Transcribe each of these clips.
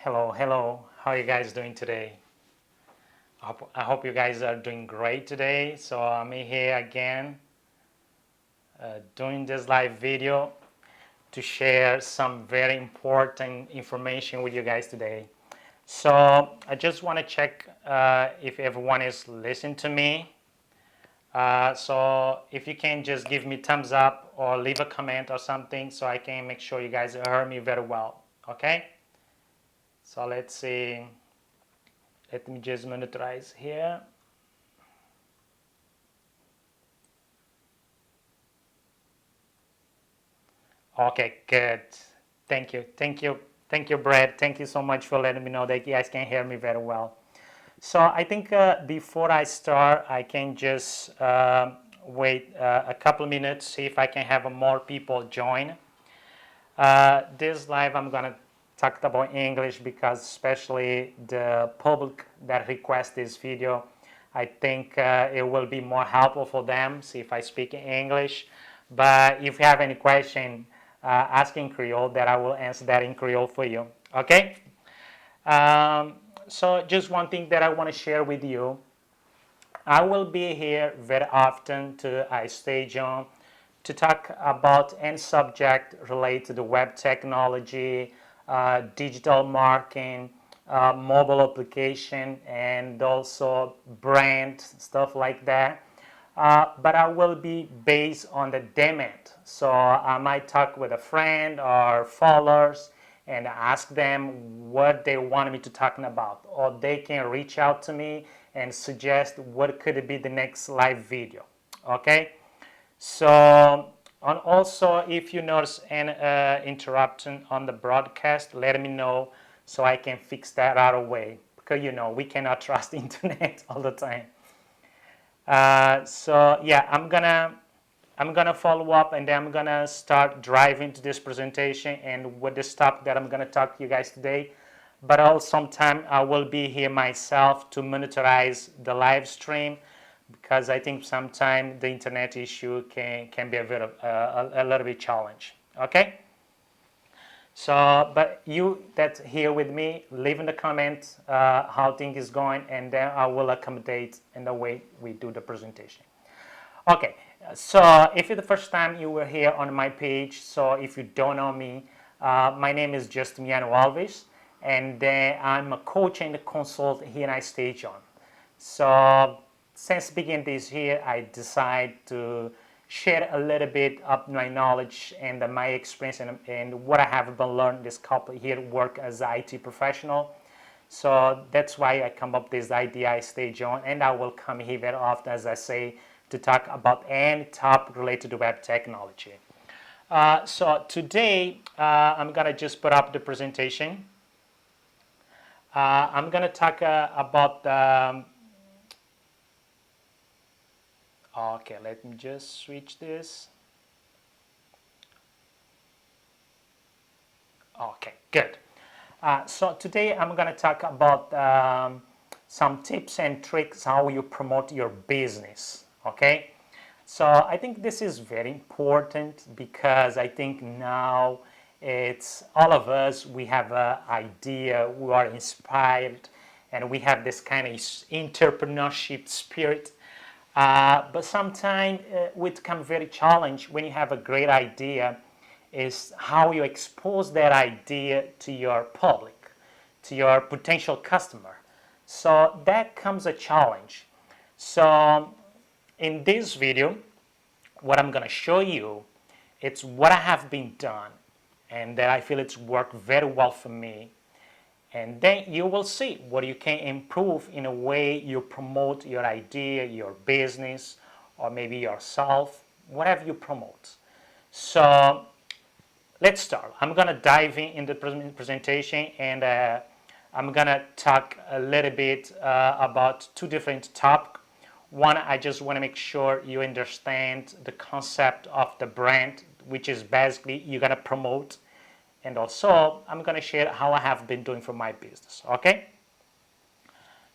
Hello. How are you guys doing today? I hope you guys are doing great today. So I'm here again doing this live video to share some very important information with you guys today. So I just want to check if everyone is listening to me. So if you can just give me thumbs up or leave a comment or something so I can make sure you guys hear me very well. Okay? So let's see. Let me just monitorize here. Okay, good. Thank you, Brad. Thank you so much for letting me know that you guys can hear me very well. So I think before I start, I can just wait a couple of minutes, see if I can have more people join. This live, I'm gonna talk about English because especially the public that requests this video, I think it will be more helpful for them, see if I speak English. But if you have any question, ask in Creole, that I will answer that in Creole for you. Okay? So just one thing that I want to share with you. I will be here very often to IStageON to talk about any subject related to web technology, digital marketing, mobile application, and also brand, stuff like that. But I will be based on the demand. So I might talk with a friend or followers and ask them what they want me to talk about, or they can reach out to me and suggest what could be the next live video. Okay, so and also if you notice an interruption on the broadcast, let me know so I can fix that right away, because we cannot trust the internet all the time. So yeah, I'm gonna follow up, and then I'm gonna start driving to this presentation and with the stuff that I'm gonna talk to you guys today. But also sometime I will be here myself to monitorize the live stream, because I think sometimes the internet issue can be a little bit challenge. Okay. So, but you that's here with me, leave in the comments how things is going, and then I will accommodate in the way we do the presentation. Okay, so if it's the first time you were here on my page, so if you don't know me, my name is Justiniano Alves, and I'm a coach and a consultant here at IStageON. So since beginning this year, I decided to share a little bit of my knowledge and my experience and what I have been learning this couple here work as an IT professional. So that's why I come up with this idea IStageON, and I will come here very often, as I say, to talk about any topic related to web technology. So today I'm gonna just put up the presentation. I'm gonna talk about okay, let me just switch this. Okay, good. So today I'm going to talk about some tips and tricks how you promote your business. Okay, so I think this is very important, because I think now it's all of us, we have an idea, we are inspired, and we have this kind of entrepreneurship spirit. But sometimes it become very challenging when you have a great idea, is how you expose that idea to your public, to your potential customer. So that comes a challenge. So in this video, what I'm going to show you, it's what I have been done, and that I feel it's worked very well for me. And then you will see what you can improve in a way you promote your idea, your business, or maybe yourself, whatever you promote. So let's start. I'm going to dive in the presentation, and I'm going to talk a little bit about two different topics. One, I just want to make sure you understand the concept of the brand, which is basically you're going to promote. And also, I'm going to share how I have been doing for my business, okay?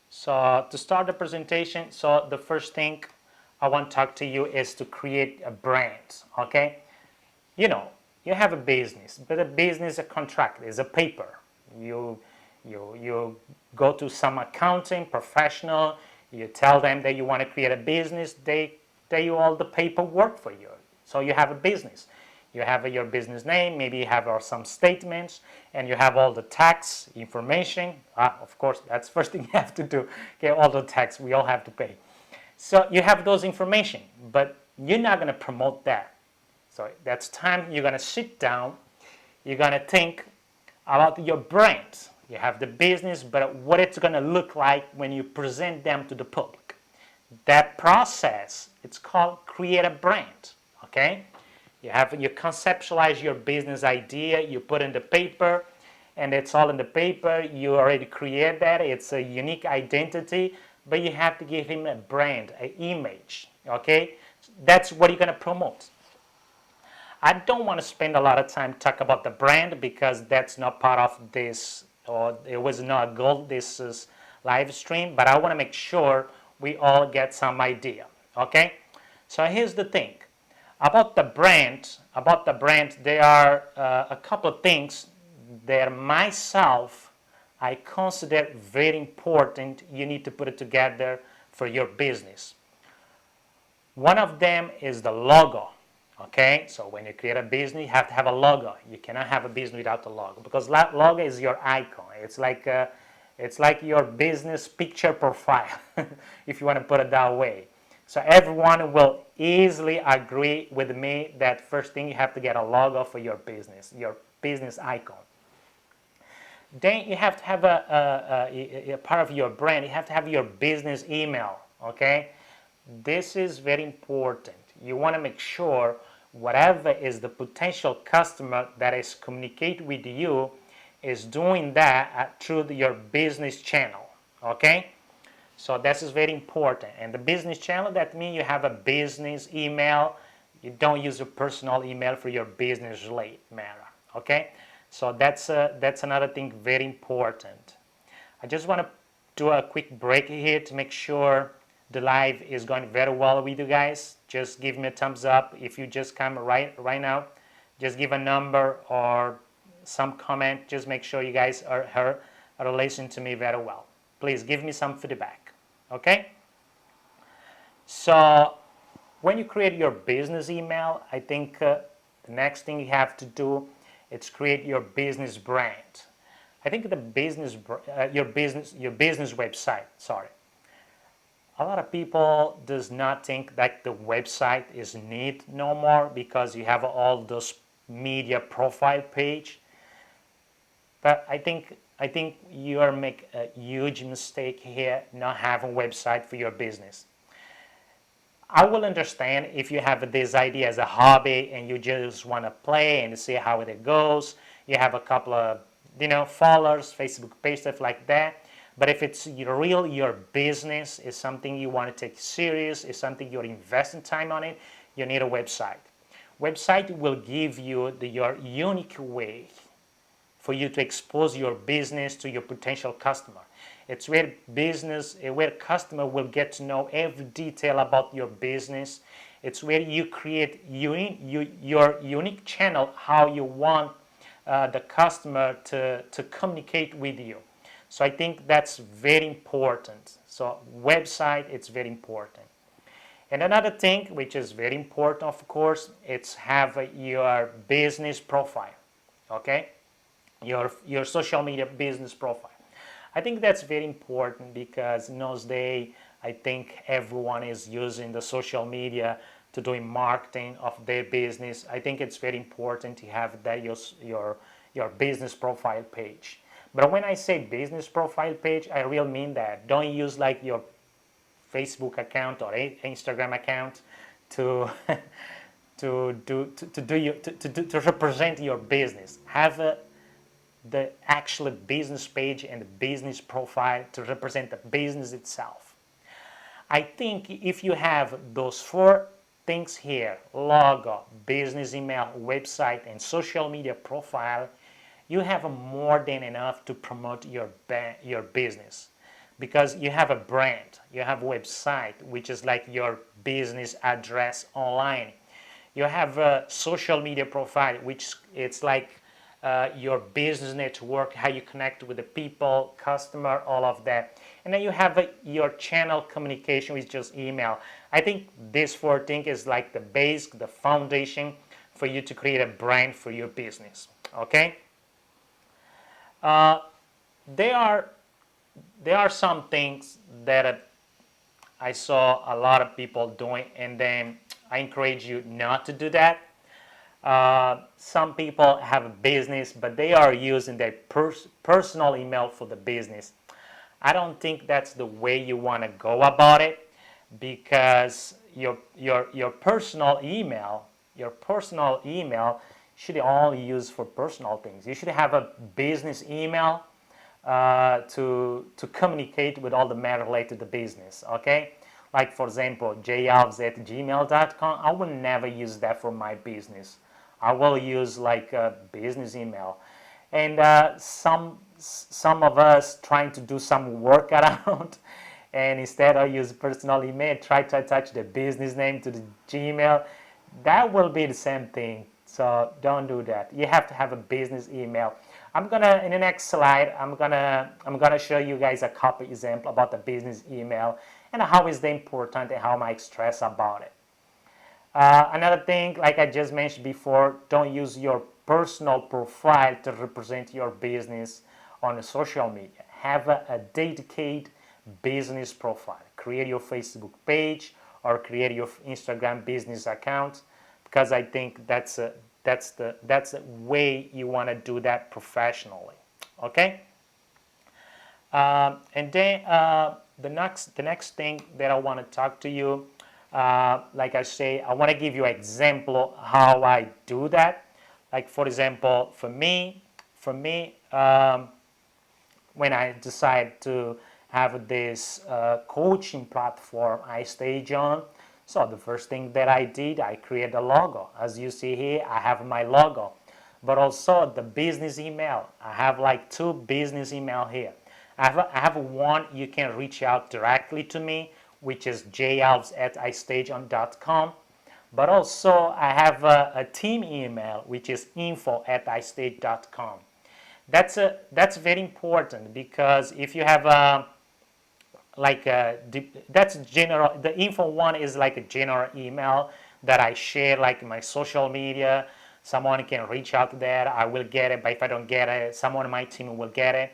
So to start the presentation, so the first thing I want to talk to you is to create a brand, okay? You have a business, but a business is a contract, is a paper. You You go to some accounting professional, you tell them that you want to create a business, they do all the paperwork for you. So you have a business. You have your business name, maybe you have some statements, and you have all the tax information. Of course, that's the first thing you have to do, get all the tax we all have to pay. So you have those information, but you're not going to promote that. So that's time you're going to sit down, you're going to think about your brand. You have the business, but what it's going to look like when you present them to the public. That process, it's called create a brand, okay? You conceptualize your business idea, you put in the paper, and it's all in the paper. You already create that. It's a unique identity, but you have to give him a brand, an image, okay? That's what you're going to promote. I don't want to spend a lot of time talk about the brand because that's not part of this, or it was not a goal this is live stream, but I want to make sure we all get some idea, okay? So here's the thing. About the brand, there are a couple of things that myself I consider very important. You need to put it together for your business. One of them is the logo. Okay, so when you create a business, you have to have a logo. You cannot have a business without a logo because logo is your icon. It's like your business picture profile, if you want to put it that way. So everyone will easily agree with me that first thing you have to get a logo for your business icon. Then you have to have a part of your brand. You have to have your business email. Okay, this is very important. You want to make sure whatever is the potential customer that is communicate with you is doing that through your business channel. Okay, so this is very important. And the business channel, that means you have a business email. You don't use a personal email for your business related matter. Okay, so that's another thing very important. I just want to do a quick break here to make sure the live is going very well with you guys. Just give me a thumbs up. If you just come right now, just give a number or some comment. Just make sure you guys are listening to me very well. Please give me some feedback. Okay? So when you create your business email, I think the next thing you have to do is create your business brand. I think the your business website. Sorry. A lot of people does not think that the website is neat no more because you have all those media profile page. But I think you are making a huge mistake here not having a website for your business. I will understand if you have this idea as a hobby and you just want to play and see how it goes. You have a couple of followers, Facebook page, stuff like that. But if it's your business, is something you want to take serious, is something you're investing time on it, you need a website. Website will give you your unique way for you to expose your business to your potential customer. It's where customer will get to know every detail about your business. It's where you create your unique channel, how you want the customer to communicate with you. So I think that's very important. So website, it's very important. And another thing which is very important, of course, it's have your business profile, okay? Your social media business profile. I think that's very important because in those days, I think everyone is using the social media to doing marketing of their business. I think it's very important to have that your business profile page. But when I say business profile page, I really mean that. Don't use like your Facebook account or Instagram account to represent your business. Have the actual business page and the business profile to represent the business itself. I think if you have those 4 things here, logo, business email, website, and social media profile, you have more than enough to promote your business because you have a brand, you have a website, which is like your business address online. You have a social media profile, which it's like your business network, how you connect with the people, customer, all of that. And then you have your channel communication, which is just email. I think this four thing is like the base, the foundation for you to create a brand for your business. Okay. There are some things that I saw a lot of people doing, and then I encourage you not to do that. Some people have a business, but they are using their personal email for the business. I don't think that's the way you want to go about it, because your personal email should only use for personal things. You should have a business email to communicate with all the matter related to business. Okay, like for example, jalves@gmail.com. I will never use that for my business. I will use like a business email. And some of us trying to do some workaround, and instead I use personal email, try to attach the business name to the Gmail. That will be the same thing. So don't do that. You have to have a business email. I'm gonna, in the next slide, I'm gonna show you guys a couple example about the business email and how is it important and how I stress about it. Another thing, like I just mentioned before, don't use your personal profile to represent your business on the social media. Have a dedicated business profile. Create your Facebook page or create your Instagram business account, because I think that's the way you want to do that professionally. Okay. And then the next thing that I want to talk to you. Like I say, I want to give you an example how I do that. Like for example, for me, when I decide to have this coaching platform, IStageON. So the first thing that I did, I created a logo. As you see here, I have my logo, but also the business email. I have like two business email here. I have one you can reach out directly to me, which is jalves@istageon.com. But also I have a team email, which is info@istage.com. That's very important, because if you have that's general. The info one is like a general email that I share like my social media. Someone can reach out there. I will get it, but if I don't get it, someone on my team will get it.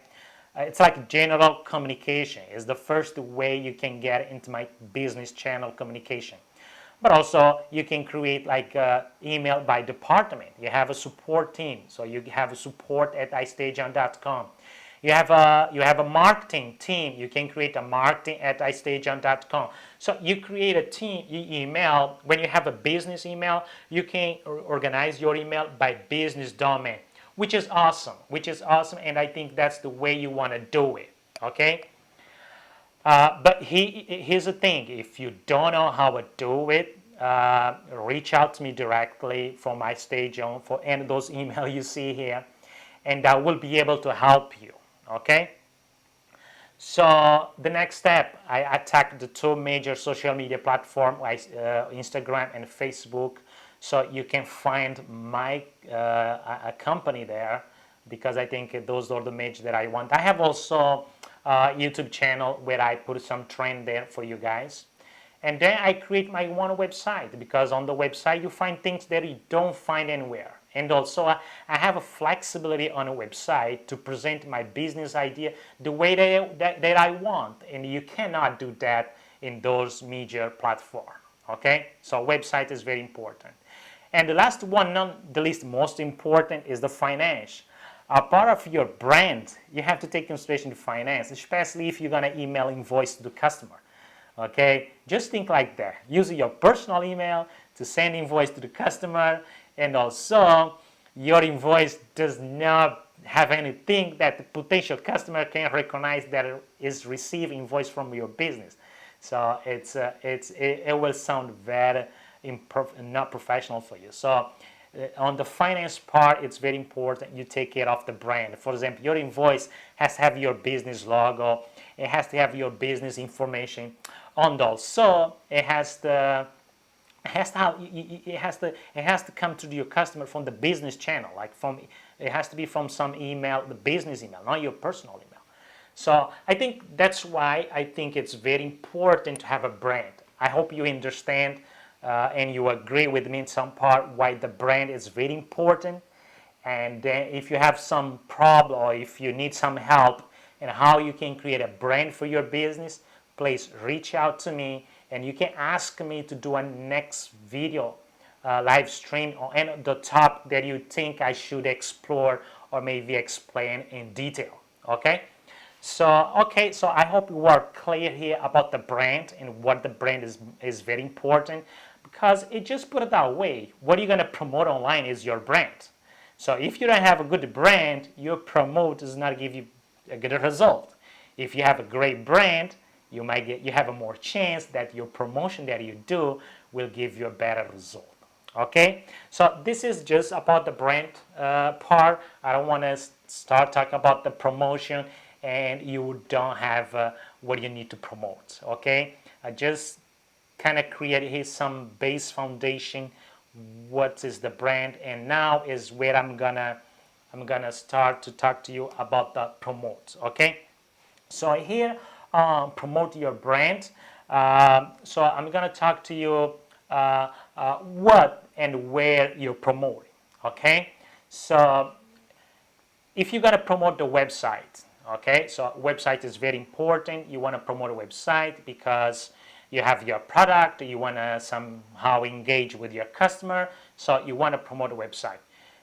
It's like general communication. It's the first way you can get into my business channel communication. But also you can create like email by department. You have a support team, so you have a support@istageon.com. You have a marketing team. You can create a marketing@istageon.com. So you create a team email. When you have a business email, you can organize your email by business domain, which is awesome. And I think that's the way you want to do it. Okay. But here's the thing: if you don't know how to do it, reach out to me directly from IStageON for any of those emails you see here, and I will be able to help you. Okay. So the next step, I attack the two major social media platforms, like Instagram and Facebook. So you can find my a company there, because I think those are the major that I want. I have also YouTube channel where I put some trend there for you guys. And then I create my one website, because on the website you find things that you don't find anywhere. And also I have a flexibility on a website to present my business idea the way that I want. And you cannot do that in those major platforms. Okay, so website is very important. And the last one, not the least most important, is the finance. A part of your brand, you have to take consideration the finance, especially if you're gonna email invoice to the customer. Okay, just think like that. Use your personal email to send invoice to the customer, and also your invoice does not have anything that the potential customer can recognize that it is received invoice from your business. So it will sound very not professional for you. So on the finance part, it's very important you take care of the brand. For example, your invoice has to have your business logo. It has to have your business information. And also, it has to come to your customer from the business channel, like from It has to be from some email, the business email, not your personal email. So I think that's why I think it's very important to have a brand. I hope you understand and you agree with me in some part why the brand is very important. And then if you have some problem or if you need some help in how you can create a brand for your business, please reach out to me and you can ask me to do a next video live stream on the topic that you think I should explore or maybe explain in detail. Okay? So I hope you are clear here about the brand and what the brand is very important, because it just put it that way. What you're going to promote online is your brand. So if you don't have a good brand, your promote does not give you a good result. If you have a great brand, you have a more chance that your promotion that you do will give you a better result. Okay, so this is just about the brand part. I don't want to start talking about the promotion and you don't have what you need to promote. Okay, I just kind of created here some base foundation. What is the brand? And now is where I'm gonna start to talk to you about the promote. Okay, so here promote your brand. So I'm gonna talk to you what and where you're promoting. Okay, so if you're gonna promote the website, okay, so website is very important. You want to promote a website because you have your product, you want to somehow engage with your customer, so you want to promote a website.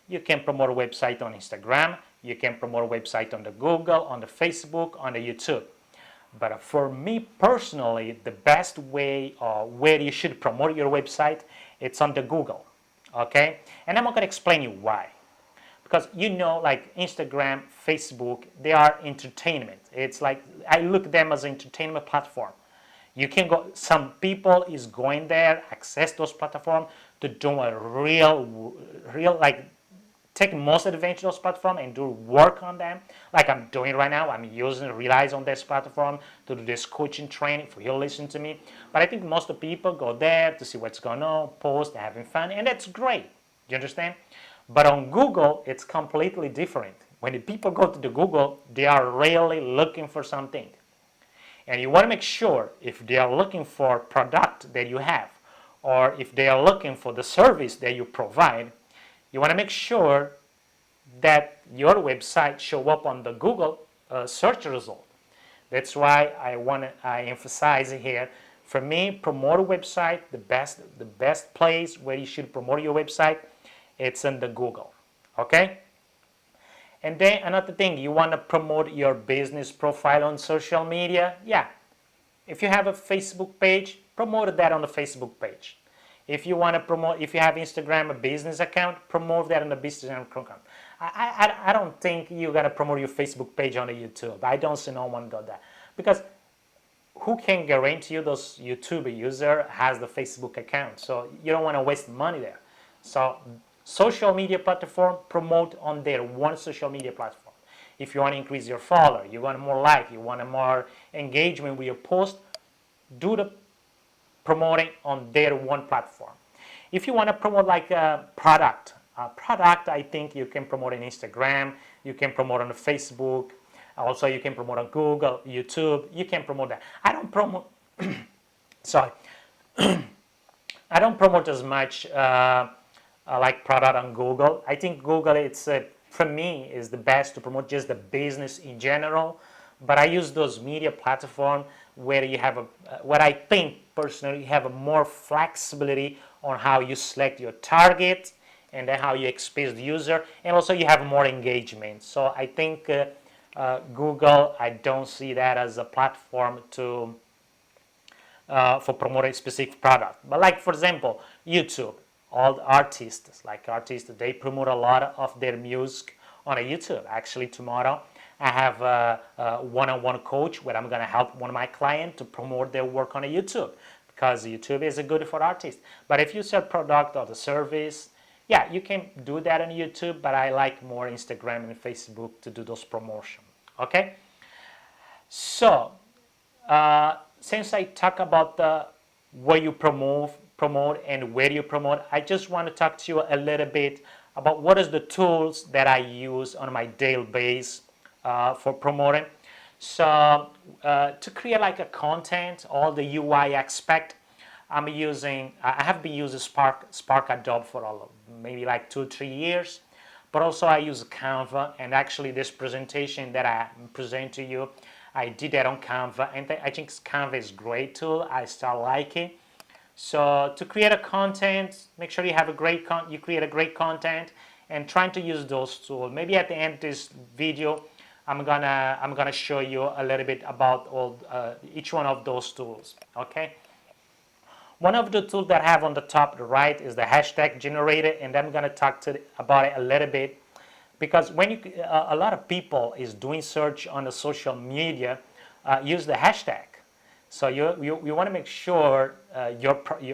You can promote a website on Instagram, you can promote a website on the Google, on the Facebook, on the YouTube. But for me personally, the best way or where you should promote your website, it's on the Google, okay? And I'm not going to explain you why. Because like Instagram, Facebook, they are entertainment. It's like, I look at them as an entertainment platform. You can go, some people is going there, access those platforms to do a real like take most advantage of those platforms and do work on them, like I'm doing right now. I'm relies on this platform to do this coaching training for you to listen to me. But I think most of the people go there to see what's going on, post, having fun, and that's great. You understand? But on Google, it's completely different. When the people go to the Google, they are really looking for something. And you want to make sure if they are looking for product that you have, or if they are looking for the service that you provide, you want to make sure that your website show up on the Google search result. That's why I emphasize here. For me, promote a website, the best place where you should promote your website, it's in the Google. Okay? And then another thing, you want to promote your business profile on social media? Yeah. If you have a Facebook page, promote that on the Facebook page. If you want to promote, if you have Instagram, a business account, promote that on the business account. I don't think you got to promote your Facebook page on the YouTube. I don't see no one got that. Because who can guarantee you those YouTube user has the Facebook account? So you don't want to waste money there. So social media platform, promote on their one social media platform. If you want to increase your follower, you want more like, you want more engagement with your post, do the promoting on their one platform. If you want to promote like a product, I think you can promote on Instagram, you can promote on Facebook, also you can promote on Google, YouTube, you can promote that. I don't promote, sorry, I don't promote as much like product on Google. I think Google, it's for me, is the best to promote just the business in general. But I use those media platforms where you have what I think personally, you have a more flexibility on how you select your target and then how you expose the user, and also you have more engagement. So I think Google, I don't see that as a platform to for promoting a specific product. But like for example, YouTube, all the artists, they promote a lot of their music on a YouTube. Actually, tomorrow I have a one-on-one coach where I'm going to help one of my clients to promote their work on a YouTube, because YouTube is good for artists. But if you sell product or the service, yeah, you can do that on YouTube, but I like more Instagram and Facebook to do those promotions. Okay? So, since I talk about the where you promote and where you promote, I just want to talk to you a little bit about what is the tools that I use on my daily basis for promoting. So to create like a content, all the UI aspect, I have been using Spark Adobe for maybe like 2 or 3 years, but also I use Canva, and actually this presentation that I present to you, I did that on Canva, and I think Canva is a great tool. I still like it. So to create a content, make sure you have you create a great content, and trying to use those tools. Maybe at the end of this video, I'm gonna show you a little bit about each one of those tools. Okay. One of the tools that I have on the top right is the hashtag generator, and I'm gonna talk about it a little bit, because when a lot of people is doing search on the social media, use the hashtag. So you want to make sure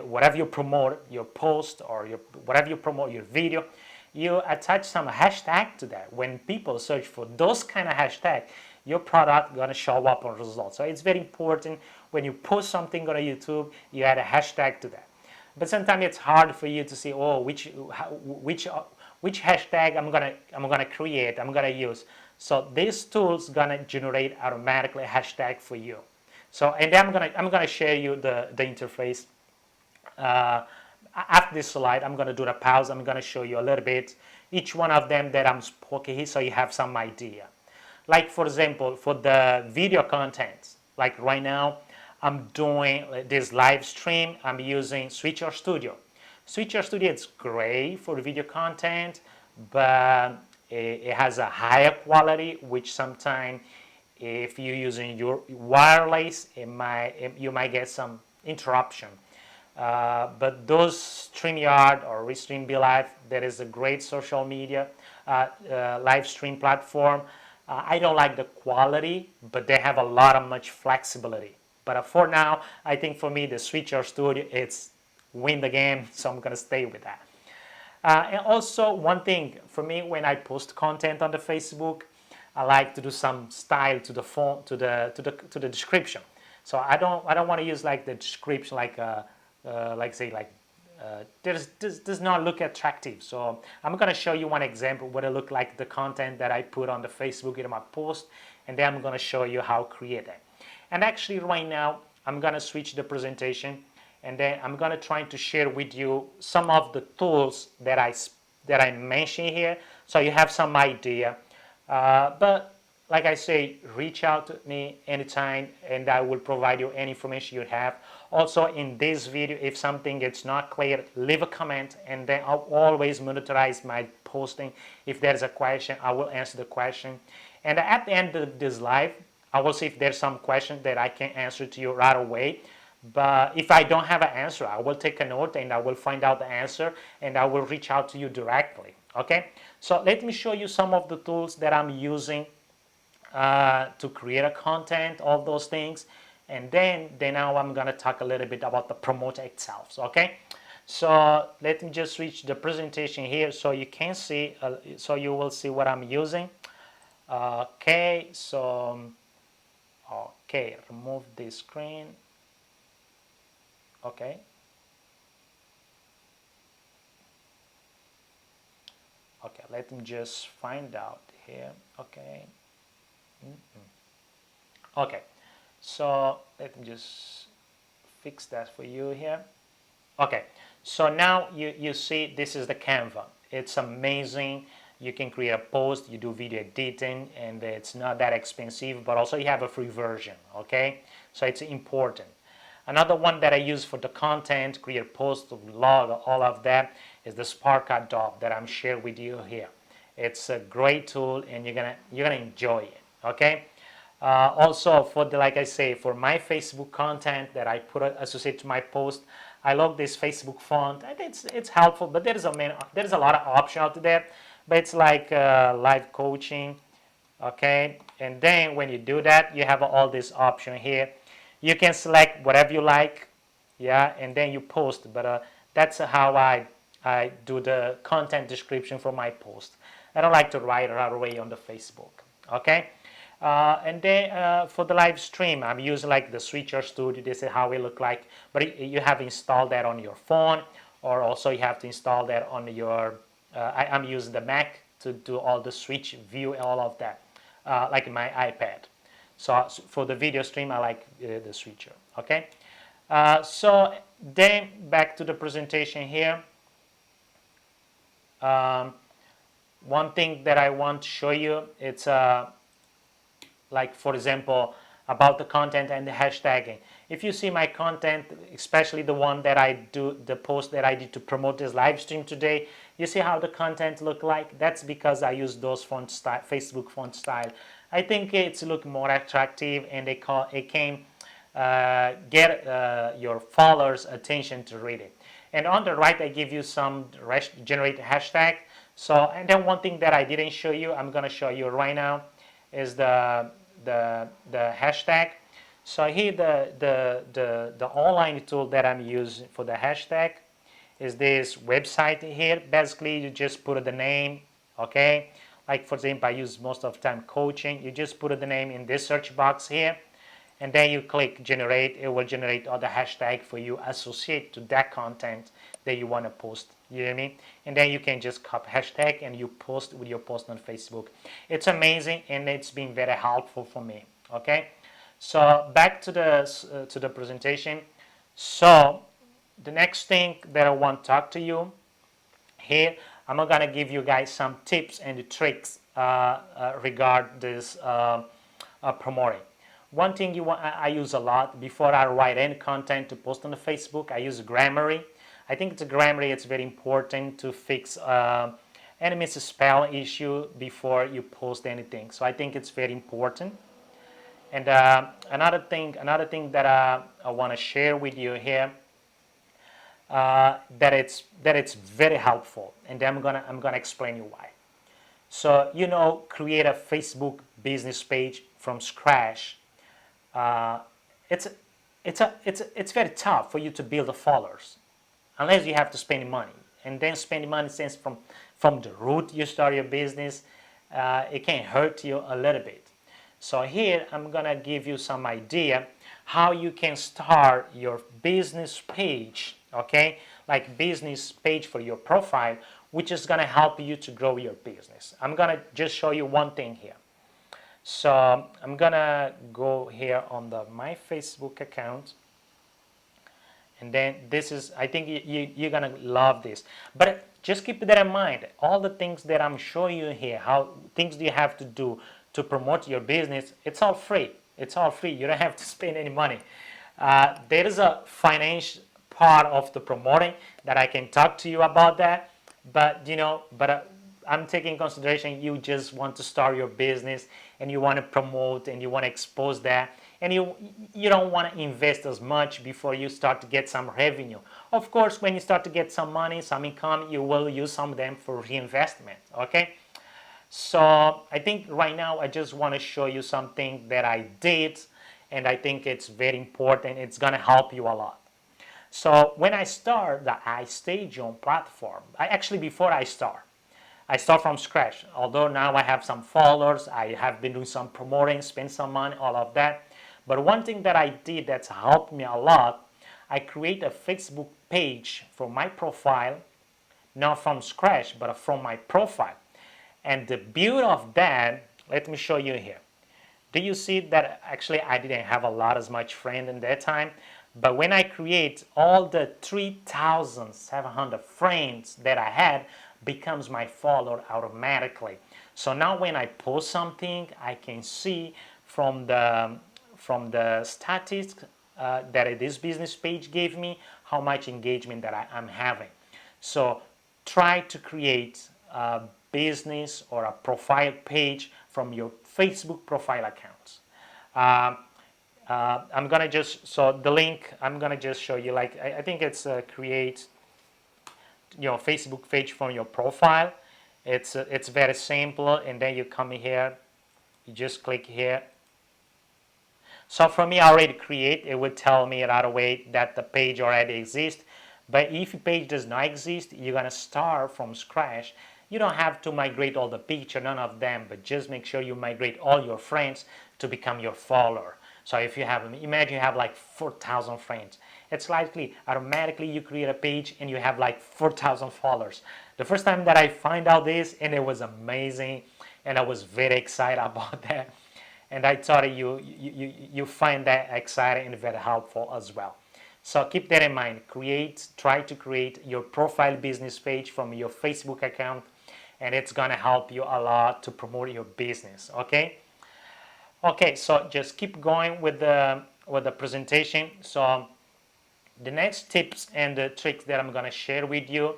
whatever you promote, your post or whatever you promote, your video, you attach some hashtag to that. When people search for those kind of hashtag, your product gonna show up on results. So it's very important when you post something on YouTube, you add a hashtag to that. But sometimes it's hard for you to see, oh, which hashtag I'm gonna create, I'm gonna use. So this tool's gonna generate automatically a hashtag for you. So, and then I'm gonna share you the interface. After this slide, I'm gonna do the pause. I'm gonna show you a little bit each one of them that I'm spoken here, so you have some idea. Like for example, for the video content, like right now, I'm doing this live stream. I'm using Switcher Studio. Switcher Studio is great for video content, but it has a higher quality, which sometimes if you're using your wireless, you might get some interruption. But those StreamYard or Restream Be Live, that is a great social media live stream platform. I don't like the quality, but they have a lot of much flexibility. But for now, I think for me, the Switcher Studio, it's win the game, so I'm gonna stay with that. And also one thing for me, when I post content on the Facebook, I like to do some style to the font, to the description. So I don't want to use like the description does not look attractive. So I'm gonna show you one example what it look like the content that I put on the Facebook in my post, and then I'm gonna show you how to create it. And actually right now I'm gonna switch the presentation, and then I'm gonna try to share with you some of the tools that I mentioned here, so you have some idea. But like I say, reach out to me anytime, and I will provide you any information you have. Also in this video, if something is not clear, leave a comment, and then I'll always monitorize my posting. If there's a question, I will answer the question. And at the end of this live, I will see if there's some question that I can answer to you right away. But if I don't have an answer, I will take a note and I will find out the answer, and I will reach out to you directly. Okay, so let me show you some of the tools that I'm using to create a content, all those things, and then now I'm gonna talk a little bit about the promoter itself. So, okay, so let me just switch the presentation here so you can see, so you will see what I'm using. Okay, so okay, remove this screen. Okay. Okay, let me just find out here. Okay. Okay, so let me just fix that for you here. Okay, so now you see this is the Canva. It's amazing. You can create a post, you do video editing, and it's not that expensive, but also you have a free version. Okay, so it's important. Another one that I use for the content, create post, vlog, all of that, is the Spark Adobe that I'm sharing with you here. It's a great tool, and you're gonna enjoy it. Okay. Also, for like I say, for my Facebook content that I put associated to my post, I love this Facebook font. It's helpful, but there's a lot of options out there. But it's like live coaching. Okay, and then when you do that, you have all this option here. You can select whatever you like, yeah, and then you post. But that's how I do the content description for my post. I don't like to write right away on the Facebook. Okay, and then for the live stream, I'm using like the Switcher Studio. This is how it look like. But you have installed that on your phone, or also you have to install that on your I'm using the Mac to do all the switch view and all of that, like my iPad. So for the video stream, I like the switcher. Okay. So then back to the presentation here. Um, One thing that I want to show you, it's like for example about the content and the hashtagging. If you see my content, especially the one that I do, the post that I did to promote this live stream today, you see how the content look like? That's because I use those font style, Facebook font style. I think it's look more attractive, and it can get your followers attention to read it. And on the right I give you some generate hashtag. So, and then one thing that I didn't show you, I'm going to show you right now, is the hashtag. So here the online tool that I'm using for the hashtag is this website here. Basically, you just put the name, okay? Like for example, I use most of the time coaching. You just put the name in this search box here, and then you click generate. It will generate all the hashtag for you associated to that content that you want to post. You know what I mean? And then you can just copy hashtag and you post with your post on Facebook. It's amazing, and it's been very helpful for me. Okay, so back to the presentation. So the next thing that I want to talk to you here, I'm gonna give you guys some tips and tricks regard this promoting. One thing I use a lot before I write any content to post on the Facebook, I use Grammarly. I think the Grammarly, it's very important to fix any misspell issue before you post anything. So I think it's very important. And another thing that I want to share with you here, that it's very helpful, and I'm gonna explain you why. So create a Facebook business page from scratch. It's very tough for you to build the followers unless you have to spend money, and then spending money since from the root you start your business, it can hurt you a little bit. So here I'm gonna give you some idea how you can start your business page, okay, like business page for your profile, which is gonna help you to grow your business. I'm gonna just show you one thing here. So I'm gonna go here on my Facebook account, and then this is, I think you're gonna love this. But just keep that in mind. All the things that I'm showing you here, how things you have to do to promote your business, it's all free. It's all free. You don't have to spend any money. There is a financial part of the promoting that I can talk to you about that. But I'm taking consideration you just want to start your business and you want to promote and you want to expose that, and you don't want to invest as much before you start to get some revenue. Of course, when you start to get some money, some income, you will use some of them for reinvestment. Okay, so I think right now I just want to show you something that I did, and I think it's very important. It's going to help you a lot. So when I start the IStageON platform, before I start from scratch. Although now I have some followers, I have been doing some promoting, spend some money, all of that. But one thing that I did that's helped me a lot, I create a Facebook page for my profile, not from scratch, but from my profile. And the beauty of that, let me show you here. Do you see that actually I didn't have a lot as much friend in that time? But when I create, all the 3,700 friends that I had becomes my follower automatically. So now when I post something, I can see from the statistics that this business page gave me how much engagement that I'm having. So try to create a business or a profile page from your Facebook profile accounts. I'm gonna just, so the link, I'm gonna just show you, like I think it's create Facebook page from your profile. It's very simple, and then you come here, you just click here. So for me, I already create, it would tell me right away that the page already exists. But if your page does not exist, you're gonna start from scratch. You don't have to migrate all the picture, none of them, but just make sure you migrate all your friends to become your follower. So if you have, imagine you have like 4,000 friends. It's likely automatically you create a page and you have like 4,000 followers. The first time that I find out this, and it was amazing, and I was very excited about that. And I thought you find that exciting and very helpful as well. So keep that in mind. Try to create your profile business page from your Facebook account, and it's gonna help you a lot to promote your business. Okay. Okay. So just keep going with the presentation. So the next tips and the tricks that I'm gonna share with you,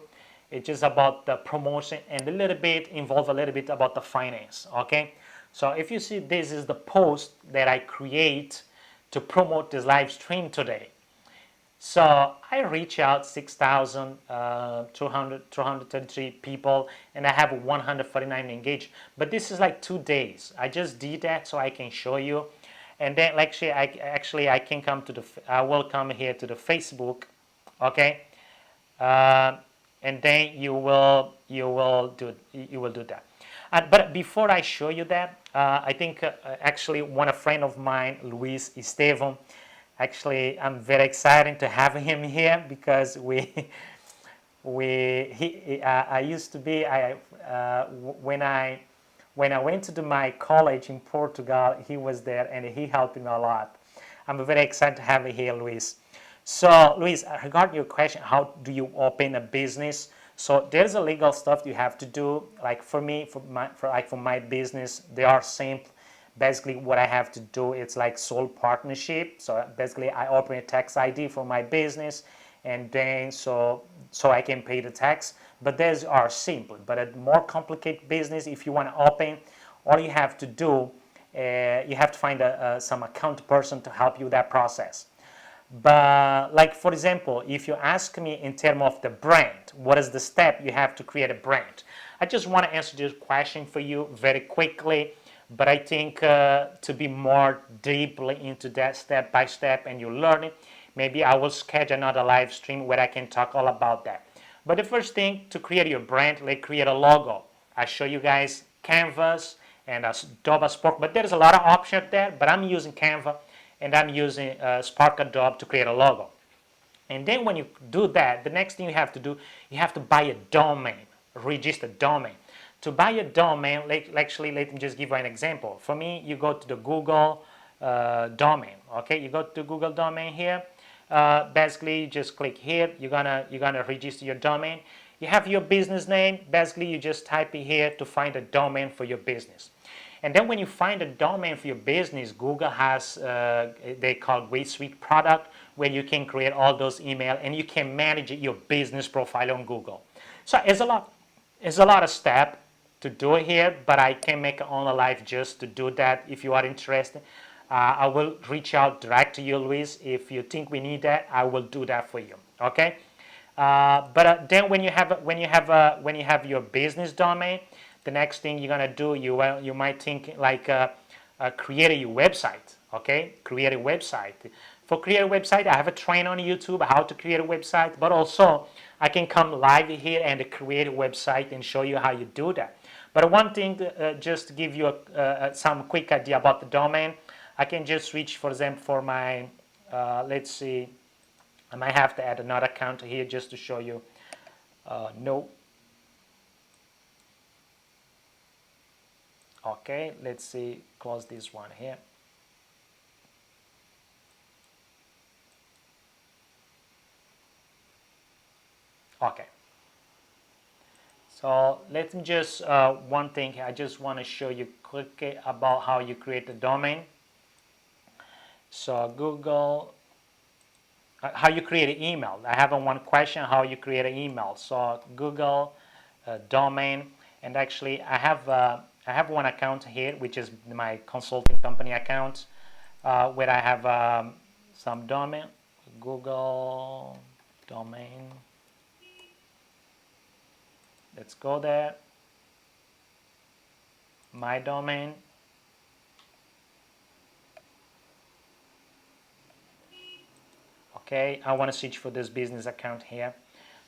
it's just about the promotion and a little bit involve a little bit about the finance. Okay. So if you see, this is the post that I create to promote this live stream today. So I reach out 6,233 people, and I have 149 engaged. But this is like 2 days. I just did that so I can show you, and then I can come to I will come here to the Facebook, okay, uh, and then you will do that. But before I show you that, I think actually a friend of mine, Luis IStageON. Actually, I'm very excited to have him here because I used to be when I went to my college in Portugal, he was there and he helped me a lot. I'm very excited to have you here, Luis. So, Luis, regarding your question, how do you open a business? So there's a legal stuff you have to do. Like for me, for my business, they are simple. Basically, what I have to do, it's like sole partnership. So basically, I open a tax ID for my business, and then so I can pay the tax. But these are simple. But a more complicated business, if you want to open, all you have to do, you have to find some account person to help you with that process. But like for example, if you ask me in terms of the brand, what is the step you have to create a brand? I just want to answer this question for you very quickly. But I think to be more deeply into that step by step and you learn it, maybe I will schedule another live stream where I can talk all about that. But the first thing to create your brand, like create a logo. I show you guys Canvas and Adobe Spark, but there's a lot of options there. But I'm using Canva and I'm using Spark Adobe to create a logo. And then when you do that, the next thing you have to do, you have to buy a domain, register domain. To buy a domain, actually, let me just give you an example. For me, you go to the Google domain. Okay, you go to Google domain here. Basically, you just click here. You're gonna register your domain. You have your business name. Basically, you just type it here to find a domain for your business. And then when you find a domain for your business, Google has they call Great Suite product where you can create all those email and you can manage your business profile on Google. So it's a lot of step to do it here, but I can make it on a live just to do that. If you are interested, I will reach out direct to you, Luis. If you think we need that, I will do that for you. Okay. But then when you have your business domain, the next thing you're gonna do, you might think like create a website. Okay, create a website. For create a website, I have a train on YouTube how to create a website, but also I can come live here and create a website and show you how you do that. But one thing, just to give you some quick idea about the domain, I can just switch, for example, for my, let's see, I might have to add another account here just to show you. No. Okay, let's see, close this one here. Okay. So let me just, one thing, I just want to show you quickly about how you create a domain. So Google, how you create an email. I have one question, how you create an email. So Google domain, and actually I have one account here, which is my consulting company account, where I have some domain, Google domain. Let's go there. My domain. Okay, I want to switch for this business account here.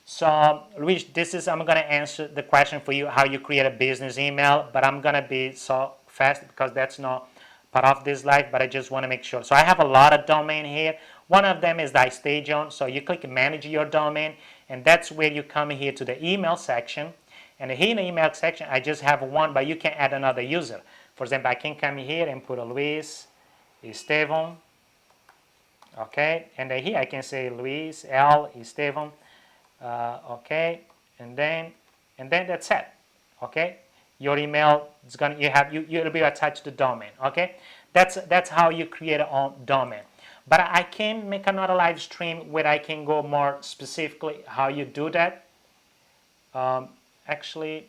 So, Luis, I'm going to answer the question for you, how you create a business email, but I'm going to be so fast because that's not part of this live, but I just want to make sure. So I have a lot of domain here. One of them is the IStageON. So you click manage your domain, and that's where you come here to the email section. And here in the email section, I just have one, but you can add another user. For example, I can come here and put a Luis Estevan. Okay, and then here I can say Luis L Estevan. Okay, and then that's it. Okay, your email is gonna you'll be attached to the domain. Okay, that's how you create a own domain. But I can make another live stream where I can go more specifically how you do that. Actually,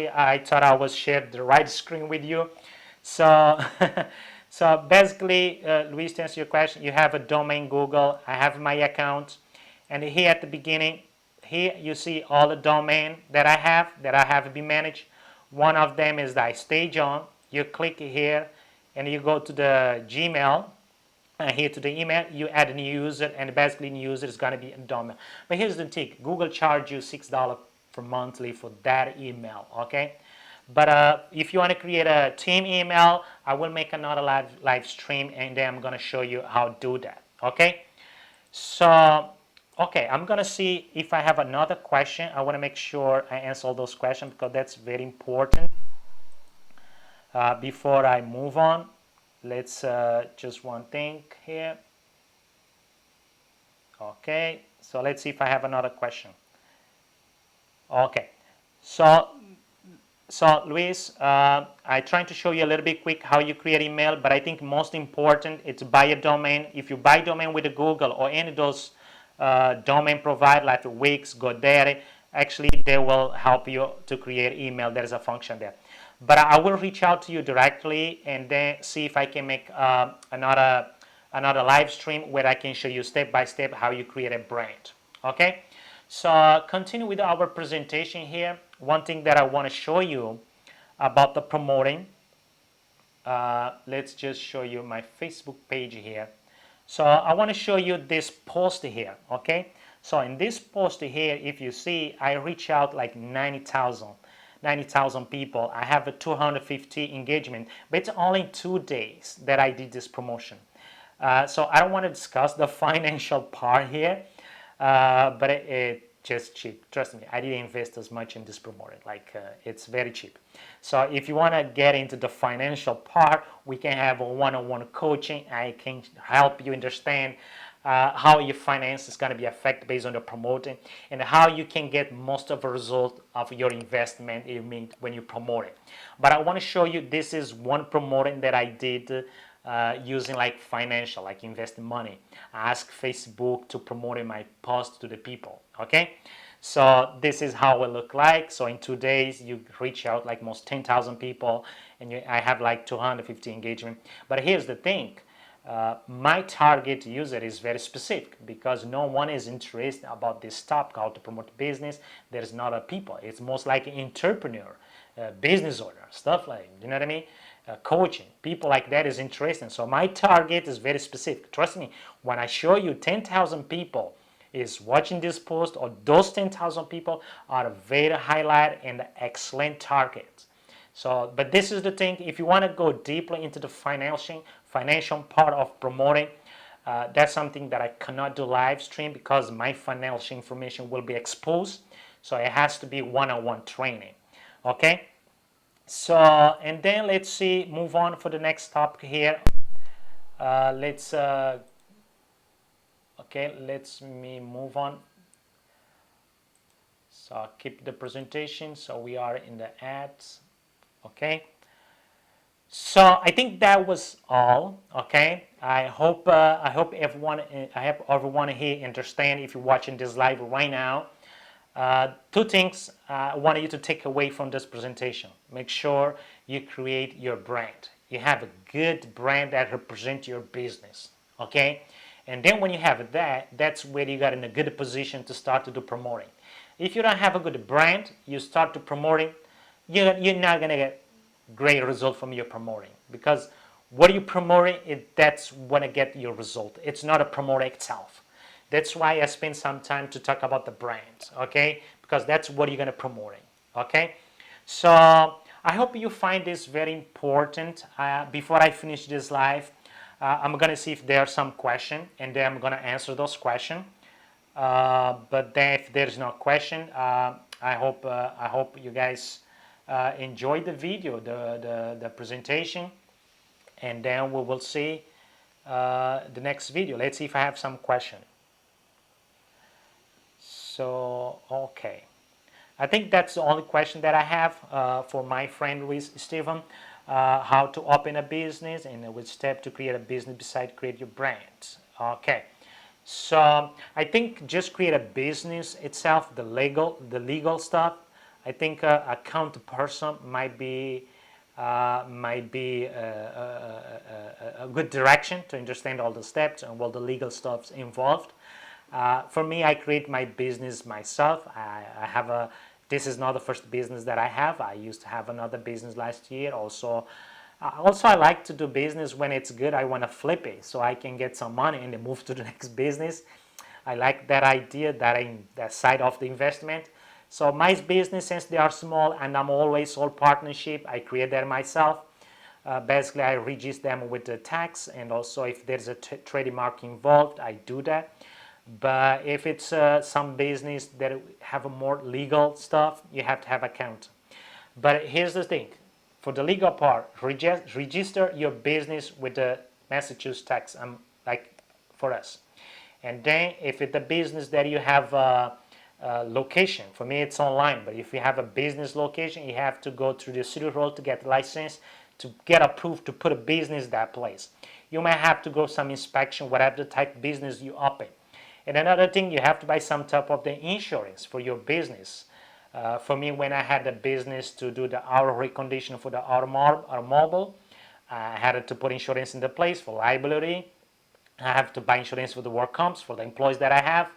I thought I was shared the right screen with you. So, so basically, Luis, to answer your question, you have a domain Google. I have my account, and here at the beginning, here you see all the domain that I have been managed. One of them is the IStageON. You click here, and you go to the Gmail. Here to the email, you add a new user, and basically new user is going to be a domain. But here's the thing: Google charge you $6 for monthly for that email. Okay, but if you want to create a team email, I will make another live stream, and then I'm going to show you how to do that. Okay, so okay, I'm going to see if I have another question. I want to make sure I answer all those questions because that's very important. Before I move on, let's just one thing here. Okay, so let's see if I have another question. Okay, so Luis, I'm trying to show you a little bit quick how you create email, but I think most important it's buy a domain. If you buy domain with Google or any of those domain provider like Wix, GoDaddy, actually they will help you to create email. There is a function there. But I will reach out to you directly and then see if I can make another live stream where I can show you step by step how you create a brand. Okay, so continue with our presentation here. One thing that I want to show you about the promoting. Let's just show you my Facebook page here. So I want to show you this post here. Okay, so in this post here, if you see, I reach out like 90,000 people. I have a 250 engagement, but it's only 2 days that I did this promotion. So I don't want to discuss the financial part here, but it just cheap. Trust me, I didn't invest as much in this promoting. Like it's very cheap. So if you want to get into the financial part, we can have a one-on-one coaching. I can help you understand how your finance is going to be affected based on the promoting and how you can get most of the result of your investment you made when you promote it. But I want to show you this is one promoting that I did using like financial, like investing money. I ask Facebook to promote my post to the people. Okay, so this is how it look like. So in 2 days you reach out like most 10,000 people, and I have like 250 engagement. But here's the thing. My target user is very specific because no one is interested about this topic, how to promote business. There's not a people. It's most like an entrepreneur, business owner, stuff like, you know what I mean? Coaching, people like that is interesting. So my target is very specific. Trust me, when I show you 10,000 people is watching this post, or those 10,000 people are a very highlight and excellent target. So, but this is the thing, if you want to go deeply into the financial part of promoting, that's something that I cannot do live stream because my financial information will be exposed. So it has to be one-on-one training. Okay. So, and then let's see, move on for the next topic here. Okay, let's me move on. So keep the presentation. So we are in the ads. Okay. So I think that was all. Okay. I hope everyone here understand if you're watching this live right now. 2 things I want you to take away from this presentation. Make sure you create your brand. You have a good brand that represents your business. Okay. And then when you have that, that's where you got in a good position to start to do promoting. If you don't have a good brand, you start to promoting, you're not going to get great result from your promoting, because what you promoting, that's when you get your result. It's not a promoter itself. That's why I spend some time to talk about the brand, okay? Because that's what you're going to promoting, okay? So I hope you find this very important. Before I finish this live, I'm gonna see if there are some questions, and then I'm gonna answer those questions. But then if there's no question, I hope you guys enjoyed the video, the presentation, and then we will see the next video. Let's see if I have some question. So okay, I think that's the only question that I have for my friend Luis Stephen. How to open a business and which step to create a business beside create your brand. Okay. So I think just create a business itself, the legal stuff. I think a account person might be a good direction to understand all the steps and all the legal stuffs involved. For me, I create my business myself. I have a. This is not the first business that I have. I used to have another business last year. Also, I like to do business when it's good. I want to flip it so I can get some money and then move to the next business. I like that idea, that side of the investment. So my business, since they are small and I'm always all partnership, I create that myself. Basically, I register them with the tax, and also if there's a trademark involved, I do that. But if it's some business that have a more legal stuff, you have to have account. But here's the thing. For the legal part, register your business with the Massachusetts tax, like for us. And then if it's a business that you have a location, for me it's online, but if you have a business location, you have to go through the city hall to get license, to get approved to put a business that place. You might have to go some inspection, whatever the type of business you open. And another thing, you have to buy some type of the insurance for your business. For me, when I had the business to do the auto recondition for the automobile, I had to put insurance in the place for liability. I have to buy insurance for the work comps for the employees that I have.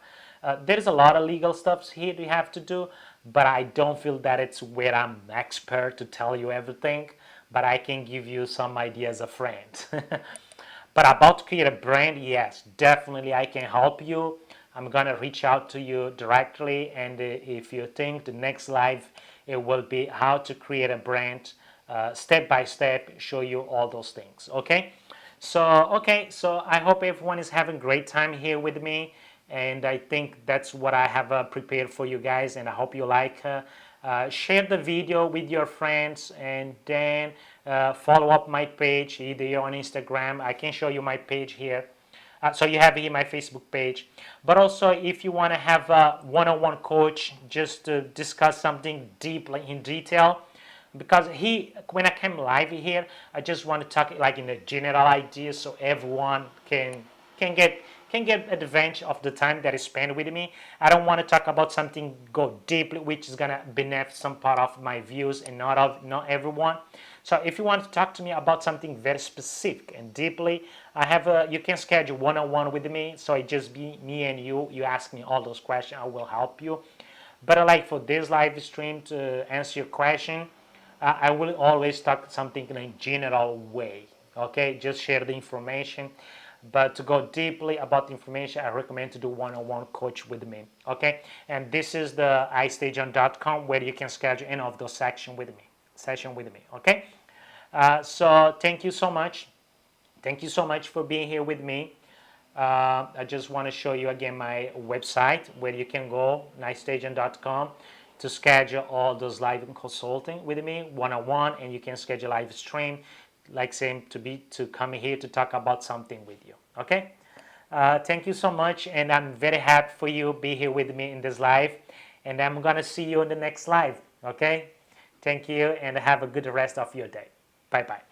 There's a lot of legal stuff here you have to do, but I don't feel that it's where I'm expert to tell you everything, but I can give you some ideas as a friend. But about to create a brand, yes, definitely I can help you. I'm gonna reach out to you directly, and if you think the next live, it will be how to create a brand, step by step, show you all those things. Okay, so I hope everyone is having a great time here with me, and I think that's what I have prepared for you guys, and I hope you like. Share the video with your friends, and then follow up my page either on Instagram. I can show you my page here. So you have here my Facebook page. But also, if you want to have a one-on-one coach just to discuss something deeply in detail, because when I came live here, I just want to talk like in the general ideas so everyone can get advantage of the time that is spent with me. I don't want to talk about something go deeply, which is gonna benefit some part of my views and not everyone. So if you want to talk to me about something very specific and deeply, you can schedule one-on-one with me. So it just be me and you. You ask me all those questions, I will help you. But like for this live stream to answer your question, I will always talk something in a general way. Okay, just share the information. But to go deeply about the information, I recommend to do one-on-one coach with me. Okay, and this is the IStageON.com where you can schedule any of those session with me. Okay, so thank you so much. Thank you so much for being here with me. I just want to show you again my website where you can go, IStageON.com, to schedule all those live consulting with me one-on-one, and you can schedule live stream, like saying to come here to talk about something with you. Okay. Thank you so much, and I'm very happy for you be here with me in this live, and I'm gonna see you in the next live. Okay. Thank you, and have a good rest of your day. Bye bye.